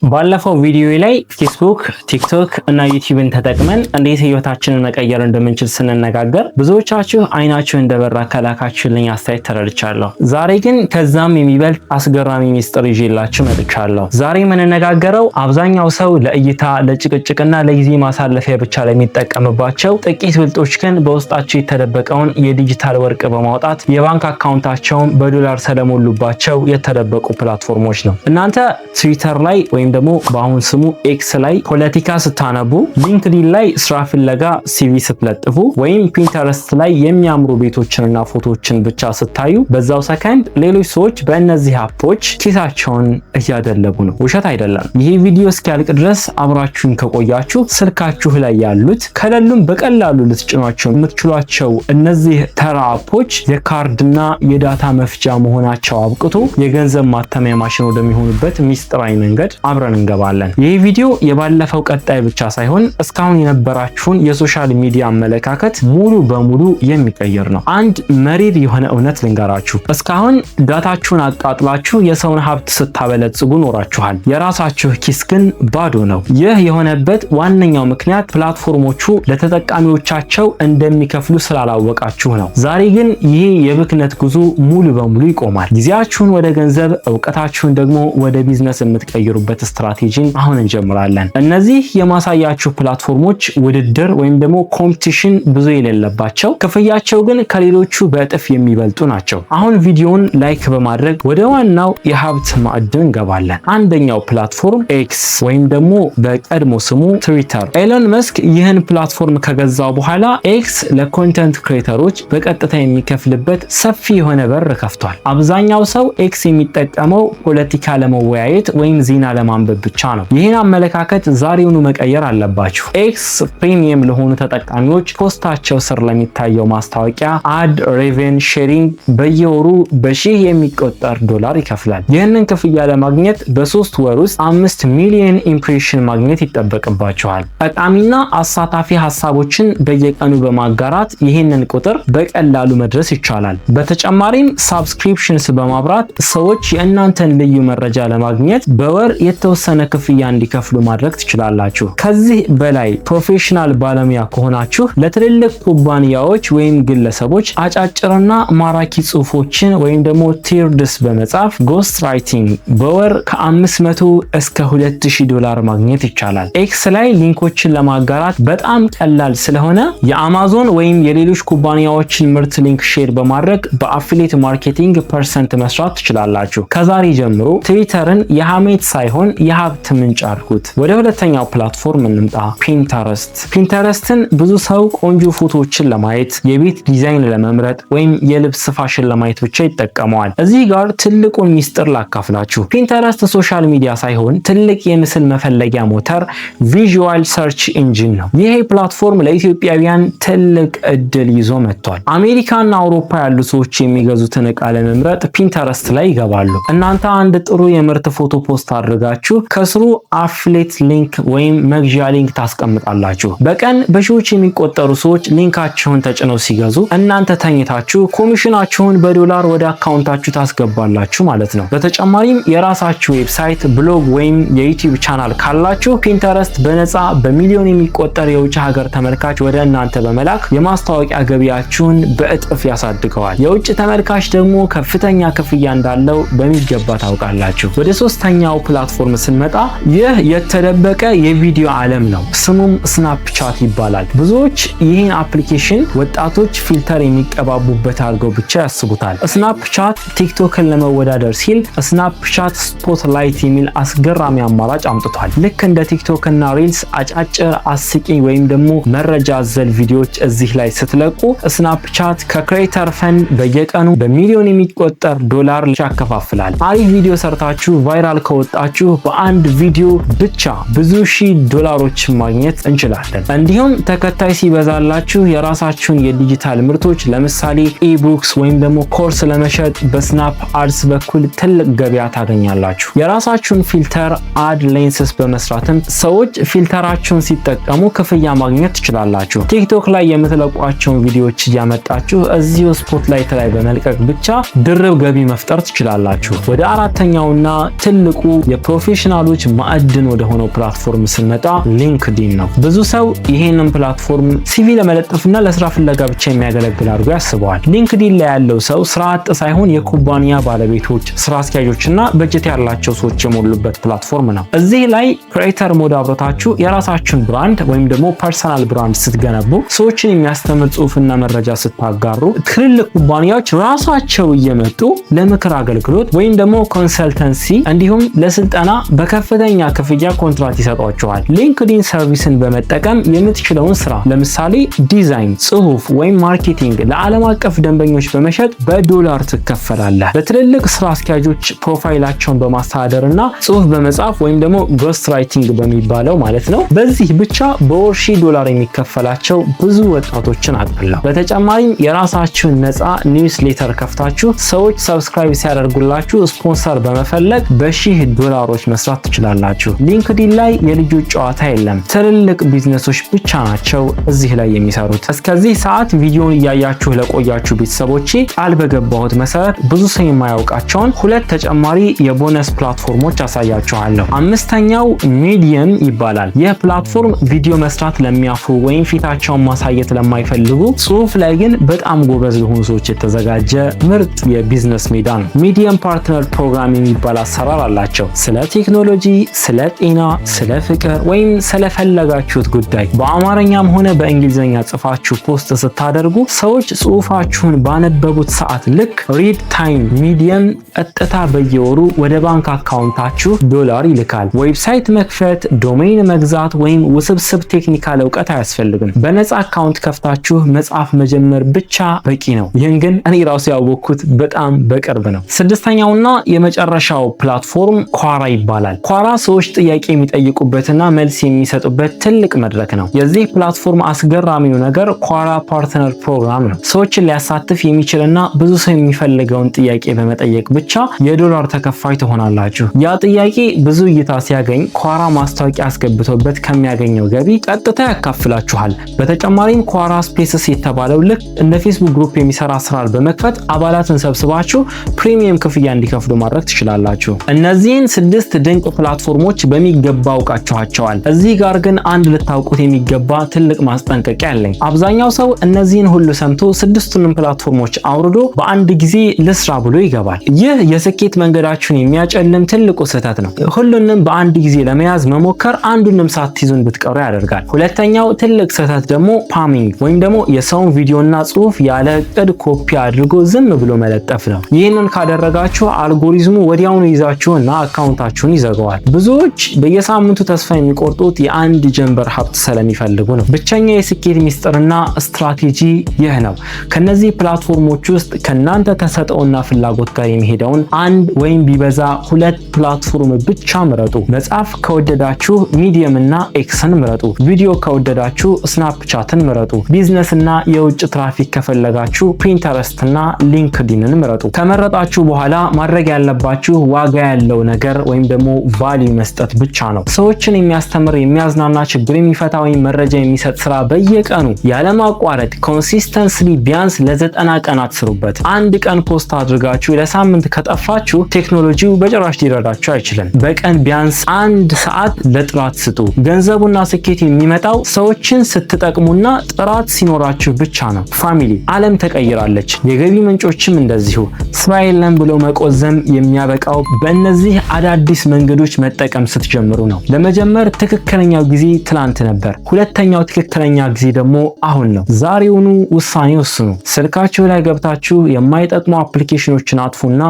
ባለፈው ቪዲዮ ላይ ፌስቡክ፣ ቲክቶክ እና ዩቲዩብን ተጠቅመን እንዴት ህይወታችንን መቀየር እንደምንችል ስንነጋገር ብዙዎቻችሁ አይናችሁ እንደበራ ከላካችሁልኝ አስተያየት ተረድቻለሁ። ዛሬ ግን ከዛም የሚበልጥ አስገራሚ ሚስጥር ይዤላችሁ መጥቻለሁ። ዛሬ የምንነጋገረው አብዛኛው ሰው ለእይታ ለጭቅጭቅና ለጊዜ ማሳለፊያ ብቻ ለሚጠቀምባቸው ጥቂት ብልጦች ግን በውስጣቸው የተደበቀውን የዲጂታል ወርቅ በማውጣት የባንክ አካውንታቸውን በዶላር ስለሞሉባቸው የተደበቁ ፕላትፎርሞች ነው። እናንተ ትዊተር ላይ ወይም ደግሞ በአሁን ስሙ ኤክስ ላይ ፖለቲካ ስታነቡ፣ ሊንክዲን ላይ ስራ ፍለጋ ሲቪ ስትለጥፉ፣ ወይም ፒንተረስት ላይ የሚያምሩ ቤቶችንና ፎቶዎችን ብቻ ስታዩ በዛው ሰከንድ ሌሎች ሰዎች በእነዚህ አፖች ኪሳቸውን እያደለቡ ነው። ውሸት አይደለም። ይሄ ቪዲዮ እስኪያልቅ ድረስ አብራችሁን ከቆያችሁ ስልካችሁ ላይ ያሉት ከሌሉም በቀላሉ ልትጭኗቸው የምትችሏቸው እነዚህ ተራ አፖች የካርድና የዳታ መፍጃ መሆናቸው አብቅቶ የገንዘብ ማተሚያ ማሽን ወደሚሆኑበት ሚስጥራዊ መንገድ አብረን እንገባለን። ይህ ቪዲዮ የባለፈው ቀጣይ ብቻ ሳይሆን እስካሁን የነበራችሁን የሶሻል ሚዲያ አመለካከት ሙሉ በሙሉ የሚቀይር ነው። አንድ መሪር የሆነ እውነት ልንገራችሁ። እስካሁን ዳታችሁን አቃጥላችሁ የሰውን ሀብት ስታበለጽጉ ኖራችኋል። የራሳችሁ ኪስ ግን ባዶ ነው። ይህ የሆነበት ዋነኛው ምክንያት ፕላትፎርሞቹ ለተጠቃሚዎቻቸው እንደሚከፍሉ ስላላወቃችሁ ነው። ዛሬ ግን ይህ የብክነት ጉዞ ሙሉ በሙሉ ይቆማል። ጊዜያችሁን ወደ ገንዘብ፣ እውቀታችሁን ደግሞ ወደ ቢዝነስ የምትቀይሩበት ስትራቴጂን አሁን እንጀምራለን። እነዚህ የማሳያችሁ ፕላትፎርሞች ውድድር ወይም ደግሞ ኮምፒቲሽን ብዙ የሌለባቸው፣ ክፍያቸው ግን ከሌሎቹ በእጥፍ የሚበልጡ ናቸው። አሁን ቪዲዮውን ላይክ በማድረግ ወደ ዋናው የሀብት ማዕድን እንገባለን። አንደኛው ፕላትፎርም ኤክስ ወይም ደግሞ በቀድሞ ስሙ ትዊተር። ኤሎን መስክ ይህን ፕላትፎርም ከገዛው በኋላ ኤክስ ለኮንተንት ክሬተሮች በቀጥታ የሚከፍልበት ሰፊ የሆነ በር ከፍቷል። አብዛኛው ሰው ኤክስ የሚጠቀመው ፖለቲካ ለመወያየት ወይም ዜና ለማንበብ ብቻ ነው። ይህን አመለካከት ዛሬውኑ መቀየር አለባችሁ። ኤክስ ፕሪሚየም ለሆኑ ተጠቃሚዎች ፖስታቸው ስር ለሚታየው ማስታወቂያ አድ ሬቨን ሼሪንግ በየወሩ በሺህ የሚቆጠር ዶላር ይከፍላል። ይህንን ክፍያ ለማግኘት በ3 ወር ውስጥ 5 ሚሊዮን ኢምፕሬሽን ማግኘት ይጠበቅባችኋል። ጠቃሚና አሳታፊ ሀሳቦችን በየቀኑ በማጋራት ይህንን ቁጥር በቀላሉ መድረስ ይቻላል። በተጨማሪም ሳብስክሪፕሽንስ በማብራት ሰዎች የእናንተን ልዩ መረጃ ለማግኘት በወር የተወሰነ ክፍያ እንዲከፍሉ ማድረግ ትችላላችሁ። ከዚህ በላይ ፕሮፌሽናል ባለሙያ ከሆናችሁ ለትልልቅ ኩባንያዎች ወይም ግለሰቦች አጫጭርና ማራኪ ጽሁፎችን ወይም ደግሞ ቲርድስ በመጻፍ ጎስት ራይቲንግ በወር ከ500 እስከ 2000 ዶላር ማግኘት ይቻላል። ኤክስ ላይ ሊንኮችን ለማጋራት በጣም ቀላል ስለሆነ የአማዞን ወይም የሌሎች ኩባንያዎችን ምርት ሊንክ ሼር በማድረግ በአፊሊየት ማርኬቲንግ ፐርሰንት መስራት ትችላላችሁ። ከዛሬ ጀምሮ ትዊተርን የሐሜት ሳይሆን የሀብት ምንጭ አድርጉት። ወደ ሁለተኛው ፕላትፎርም እንምጣ። ፒንተረስት። ፒንተረስትን ብዙ ሰው ቆንጆ ፎቶዎችን ለማየት፣ የቤት ዲዛይን ለመምረጥ ወይም የልብስ ፋሽን ለማየት ብቻ ይጠቀመዋል። እዚህ ጋር ትልቁን ሚስጥር ላካፍላችሁ። ፒንተረስት ሶሻል ሚዲያ ሳይሆን ትልቅ የምስል መፈለጊያ ሞተር ቪዥዋል ሰርች ኢንጂን ነው። ይሄ ፕላትፎርም ለኢትዮጵያውያን ትልቅ እድል ይዞ መጥቷል። አሜሪካና አውሮፓ ያሉ ሰዎች የሚገዙትን ዕቃ ለመምረጥ ፒንተረስት ላይ ይገባሉ። እናንተ አንድ ጥሩ የምርት ፎቶ ፖስት አድርጋችሁ ከስሩ አፍሌት ሊንክ ወይም መግዣ ሊንክ ታስቀምጣላችሁ። በቀን በሺዎች የሚቆጠሩ ሰዎች ሊንካቸውን ተጭነው ሲገዙ እናንተ ተኝታችሁ ኮሚሽናችሁን በዶላር ወደ አካውንታችሁ ታስገባላችሁ ማለት ነው። በተጨማሪም የራሳችሁ ዌብሳይት፣ ብሎግ ወይም የዩቲዩብ ቻናል ካላችሁ ፒንተረስት በነፃ በሚሊዮን የሚቆጠር የውጭ ሀገር ተመልካች ወደ እናንተ በመላክ የማስታወቂያ ገቢያችሁን በእጥፍ ያሳድገዋል። የውጭ ተመልካች ደግሞ ከፍተኛ ክፍያ እንዳለው በሚገባ ታውቃላችሁ። ወደ ሶስተኛው ፕላትፎርም ስንመጣ ይህ የተደበቀ የቪዲዮ ዓለም ነው። ስሙም ስናፕቻት ይባላል። ብዙዎች ይህን አፕሊኬሽን ወጣቶች ፊልተር የሚቀባቡበት አድርገው ብቻ ያስቡታል። ስናፕቻት ቲክቶክን ለመወዳደር ሲል ስናፕቻት ስፖትላይት የሚል አስገራሚ አማራጭ አምጥቷል። ልክ እንደ ቲክቶክ እና ሪልስ አጫጭር አስቂኝ ወይም ደግሞ መረጃ አዘል ቪዲዮዎች እዚህ ላይ ስትለቁ ስናፕቻት ከክሬተር ፈንድ በየቀኑ በሚሊዮን የሚቆጠር ዶላር ያከፋፍላል። አሪፍ ቪዲዮ ሰርታችሁ ቫይራል ከወጣችሁ በአንድ ቪዲዮ ብቻ ብዙ ሺህ ዶላሮችን ማግኘት እንችላለን። እንዲሁም ተከታይ ሲበዛላችሁ የራሳችሁን የዲጂታል ምርቶች ለምሳሌ ኢቡክስ ወይም ደግሞ ኮርስ ለመሸጥ በስናፕ አድስ በኩል ትልቅ ገበያ ታገኛላችሁ። የራሳችሁን ፊልተር አድ ሌንስስ በመስራትም ሰዎች ፊልተራችሁን ሲጠቀሙ ክፍያ ማግኘት ትችላላችሁ። ቲክቶክ ላይ የምትለቋቸውን ቪዲዮዎች እያመጣችሁ እዚሁ ስፖትላይት ላይ በመልቀቅ ብቻ ድርብ ገቢ መፍጠር ትችላላችሁ። ወደ አራተኛውና ትልቁ የፕሮፊት የፕሮፌሽናሎች ማዕድን ወደ ሆነው ፕላትፎርም ስንመጣ ሊንክድኢን ነው። ብዙ ሰው ይሄንን ፕላትፎርም ሲቪ ለመለጠፍና ለስራ ፍለጋ ብቻ የሚያገለግል አድርጎ ያስበዋል። ሊንክድኢን ላይ ያለው ሰው ስራ አጥ ሳይሆን የኩባንያ ባለቤቶች፣ ስራ አስኪያጆችና በጀት ያላቸው ሰዎች የሞሉበት ፕላትፎርም ነው። እዚህ ላይ ክሬተር ሞድ አብረታችሁ የራሳችሁን ብራንድ ወይም ደግሞ ፐርሰናል ብራንድ ስትገነቡ፣ ሰዎችን የሚያስተምር ጽሁፍና መረጃ ስታጋሩ፣ ትልልቅ ኩባንያዎች ራሳቸው እየመጡ ለምክር አገልግሎት ወይም ደግሞ ኮንሰልተንሲ እንዲሁም ለስልጠና በከፍተኛ ክፍያ ኮንትራት ይሰጧቸዋል። ሊንክድኢን ሰርቪስን በመጠቀም የምትችለውን ስራ ለምሳሌ ዲዛይን፣ ጽሁፍ ወይም ማርኬቲንግ ለዓለም አቀፍ ደንበኞች በመሸጥ በዶላር ትከፈላለህ። በትልልቅ ስራ አስኪያጆች ፕሮፋይላቸውን በማስተዳደርና ጽሁፍ በመጻፍ ወይም ደግሞ ጎስት ራይቲንግ በሚባለው ማለት ነው። በዚህ ብቻ በወር $1000 የሚከፈላቸው ብዙ ወጣቶችን አውቃለሁ። በተጨማሪም የራሳችሁን ነፃ ኒውስሌተር ከፍታችሁ ሰዎች ሰብስክራይብ ሲያደርጉላችሁ ስፖንሰር በመፈለግ $1000 መስራት ትችላላችሁ። ሊንክድኢን ላይ የልጆች ጨዋታ የለም። ትልልቅ ቢዝነሶች ብቻ ናቸው እዚህ ላይ የሚሰሩት። እስከዚህ ሰዓት ቪዲዮውን እያያችሁ ለቆያችሁ ቤተሰቦቼ ቃል በገባሁት መሰረት ብዙ ሰው የማያውቃቸውን 2 ተጨማሪ የቦነስ ፕላትፎርሞች አሳያችኋለሁ። አምስተኛው ሚዲየም ይባላል። ይህ ፕላትፎርም ቪዲዮ መስራት ለሚያፍሩ ወይም ፊታቸውን ማሳየት ለማይፈልጉ፣ ጽሁፍ ላይ ግን በጣም ጎበዝ ለሆኑ ሰዎች የተዘጋጀ ምርጥ የቢዝነስ ሜዳ ነው። ሚዲየም ፓርትነር ፕሮግራም የሚባል አሰራር አላቸው። ስለ ቴክኖሎጂ፣ ስለ ጤና፣ ስለ ፍቅር ወይም ስለፈለጋችሁት ጉዳይ በአማርኛም ሆነ በእንግሊዝኛ ጽፋችሁ ፖስት ስታደርጉ ሰዎች ጽሁፋችሁን ባነበቡት ሰዓት ልክ ሪድ ታይም ሚዲየም ቀጥታ በየወሩ ወደ ባንክ አካውንታችሁ $1 ይልካል። ዌብሳይት መክፈት፣ ዶሜይን መግዛት ወይም ውስብስብ ቴክኒካል እውቀት አያስፈልግም። በነፃ አካውንት ከፍታችሁ መጻፍ መጀመር ብቻ በቂ ነው። ይህን ግን እኔ ራሱ ያወቅኩት በጣም በቅርብ ነው። ስድስተኛውና የመጨረሻው ፕላትፎርም ኳራ ይባላል። ኳራ ሰዎች ጥያቄ የሚጠይቁበትና መልስ የሚሰጡበት ትልቅ መድረክ ነው። የዚህ ፕላትፎርም አስገራሚው ነገር ኳራ ፓርትነር ፕሮግራም ነው። ሰዎችን ሊያሳትፍ የሚችልና ብዙ ሰው የሚፈልገውን ጥያቄ በመጠየቅ ብቻ $1 ተከፋይ ትሆናላችሁ። ያ ጥያቄ ብዙ እይታ ሲያገኝ ኳራ ማስታወቂያ አስገብቶበት ከሚያገኘው ገቢ ቀጥታ ያካፍላችኋል። በተጨማሪም ኳራ ስፔስስ የተባለው ልክ እንደ ፌስቡክ ግሩፕ የሚሰራ አሰራር በመክፈት አባላትን ሰብስባችሁ ፕሪሚየም ክፍያ እንዲከፍሉ ማድረግ ትችላላችሁ። እነዚህን 6 ድንቅ ፕላትፎርሞች በሚገባ አውቃችኋቸዋል። እዚህ ጋር ግን አንድ ልታውቁት የሚገባ ትልቅ ማስጠንቀቂያ አለኝ። አብዛኛው ሰው እነዚህን ሁሉ ሰምቶ 6ቱንም ፕላትፎርሞች አውርዶ በአንድ ጊዜ ልስራ ብሎ ይገባል። ይህ የስኬት መንገዳችሁን የሚያጨልም ትልቁ ስህተት ነው። ሁሉንም በአንድ ጊዜ ለመያዝ መሞከር አንዱንም ሳትይዙን ብትቀሩ ያደርጋል። ሁለተኛው ትልቅ ስህተት ደግሞ ፓሚንግ ወይም ደግሞ የሰውን ቪዲዮና ጽሁፍ ያለ እቅድ ኮፒ አድርጎ ዝም ብሎ መለጠፍ ነው። ይህንን ካደረጋችሁ አልጎሪዝሙ ወዲያውኑ ይዛችሁና አካውንታችሁን ይዘጋዋል። ብዙዎች በየሳምንቱ ተስፋ የሚቆርጡት የአንድ ጀንበር ሀብት ስለሚፈልጉ ነው። ብቸኛ የስኬት ሚስጥርና ስትራቴጂ ይህ ነው። ከነዚህ ፕላትፎርሞች ውስጥ ከናንተ ተሰጥኦና ፍላጎት ጋር የሚሄደውን አንድ ወይም ቢበዛ 2 ፕላትፎርም ብቻ ምረጡ። መጻፍ ከወደዳችሁ ሚዲየም እና ኤክስን ምረጡ። ቪዲዮ ከወደዳችሁ ስናፕቻትን ምረጡ። ቢዝነስ እና የውጭ ትራፊክ ከፈለጋችሁ ፒንተረስት እና ሊንክድኢንን ምረጡ። ከመረጣችሁ በኋላ ማድረግ ያለባችሁ ዋጋ ያለው ነገር ወይም ደግሞ ቫልዩ መስጠት ብቻ ነው። ሰዎችን የሚያስተምር፣ የሚያዝናና፣ ችግር የሚፈታ ወይም መረጃ የሚሰጥ ስራ በየቀኑ ያለማቋረጥ ኮንሲስተንስሊ ቢያንስ ለ90 ቀናት ስሩበት። አንድ ቀን ፖስት አድርጋችሁ ለሳምንት ከጠፋችሁ ቴክኖሎጂው በጭራሽ ሊረዳችሁ አይችልም። በቀን ቢያንስ 1 ሰዓት ለጥራት ስጡ። ገንዘቡና ስኬት የሚመጣው ሰዎችን ስትጠቅሙና ጥራት ሲኖራችሁ ብቻ ነው። ፋሚሊ፣ ዓለም ተቀይራለች። የገቢ ምንጮችም እንደዚሁ። ስራ የለም ብሎ መቆዘም የሚያበቃው በእነዚህ አዳዲስ መንገዶች መጠቀም ስትጀምሩ ነው። ለመጀመር ትክክለኛው ጊዜ ትላንት ነበር። ሁለተኛው ትክክለኛ ጊዜ ደግሞ አሁን ነው። ዛሬውኑ ውሳኔ ወስኑ። ስልካችሁ ላይ ገብታችሁ የማይጠቅሙ አፕሊኬሽኖችን አጥፉና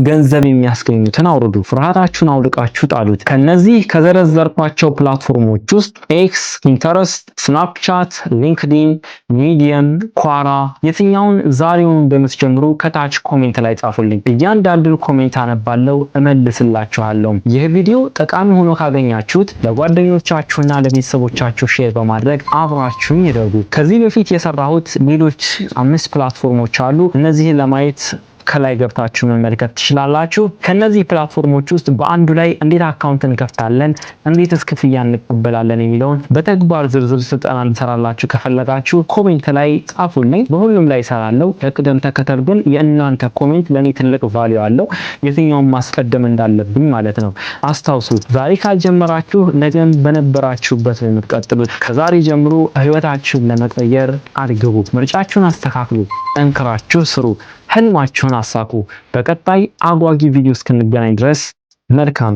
ገንዘብ የሚያስገኙትን አውርዱ። ፍርሃታችሁን አውልቃችሁ ጣሉት። ከነዚህ ከዘረዘርኳቸው ፕላትፎርሞች ውስጥ ኤክስ፣ ፒንተረስት፣ ስናፕቻት፣ ሊንክድኢን፣ ሚዲየም፣ ኳራ የትኛውን ዛሬውን እንደምትጀምሩ ከታች ኮሜንት ላይ ጻፉልኝ። እያንዳንዱን ኮሜንት አነባለሁ፣ እመልስላችኋለሁ። ይህ ቪዲዮ ጠቃሚ ሆኖ ካገኛችሁት ለጓደኞቻችሁና ለቤተሰቦቻችሁ ሼር በማድረግ አብራችሁኝ ይደጉ። ከዚህ በፊት የሰራሁት ሌሎች 5 ፕላትፎርሞች አሉ። እነዚህን ለማየት ከላይ ገብታችሁ መመልከት ትችላላችሁ። ከነዚህ ፕላትፎርሞች ውስጥ በአንዱ ላይ እንዴት አካውንት እንከፍታለን፣ እንዴትስ ክፍያ እንቀበላለን የሚለውን በተግባር ዝርዝር ስልጠና እንሰራላችሁ ከፈለጋችሁ ኮሜንት ላይ ጻፉልኝ። በሁሉም ላይ እሰራለሁ። በቅደም ተከተል ግን የእናንተ ኮሜንት ለኔ ትልቅ ቫልዩ አለው፣ የትኛውን ማስቀደም እንዳለብኝ ማለት ነው። አስታውሱ፣ ዛሬ ካልጀመራችሁ ነገም በነበራችሁበት ነው የምትቀጥሉት። ከዛሬ ጀምሮ ህይወታችሁን ለመቀየር አድግቡ። ምርጫችሁን አስተካክሉ፣ ጠንክራችሁ ስሩ፣ ህልማችሁን አሳኩ። በቀጣይ አጓጊ ቪዲዮ እስክንገናኝ ድረስ መልካም